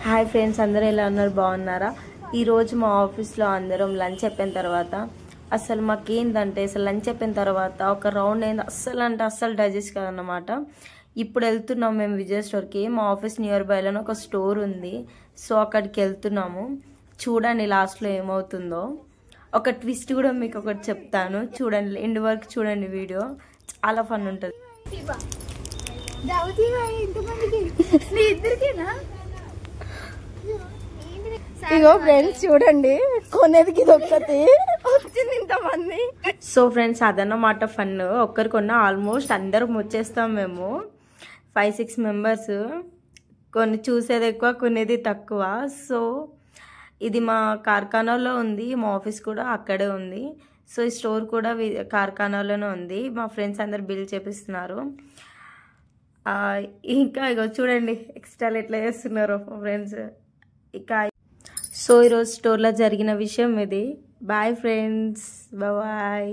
Hi friends, అందరూ ఎలా ఉన్నారు? బాగున్నారా? ఈరోజు మా ఆఫీస్లో అందరం లంచ్ అయిపోయిన తర్వాత అసలు మాకేందంటే లంచ్ అయిపోయిన తర్వాత ఒక రౌండ్ అయింది. అస్సలు డైజెస్ట్ కాదన్నమాట. ఇప్పుడు వెళ్తున్నాం మేము విజయ్ స్టోర్కి. మా ఆఫీస్ నియర్ బైలోనే ఒక స్టోర్ ఉంది. సో అక్కడికి వెళ్తున్నాము. చూడండి లాస్ట్లో ఏమవుతుందో. ఒక ట్విస్ట్ కూడా మీకు ఒకటి చెప్తాను, చూడండి, ఎండ్ వరకు చూడండి. వీడియో చాలా ఫన్ ఉంటుంది. ఇగో ఫ్రెండ్స్ చూడండి, కొనేదికి ఇది ఒక్కటి వచ్చింది ఇంతమంది. సో ఫ్రెండ్స్, అదన్నమాట ఫన్. ఒక్కరు కొన్న ఆల్మోస్ట్ అందరం వచ్చేస్తాం మేము. 5-6 మెంబర్స్. కొన్ని చూసేది ఎక్కువ, కొనేది తక్కువ. సో ఇది మా కార్ఖానాలో ఉంది. మా ఆఫీస్ కూడా అక్కడే ఉంది. సో ఈ స్టోర్ కూడా కార్ఖానాలోనే ఉంది. మా ఫ్రెండ్స్ అందరు బిల్ చేపిస్తున్నారు. ఇంకా ఇగో చూడండి ఎక్స్ట్రాలు ఎట్లా చేస్తున్నారు మా ఫ్రెండ్స్. ఇక సో ఈరోజు స్టోర్లో జరిగిన విషయం ఇది. Bye friends, bye.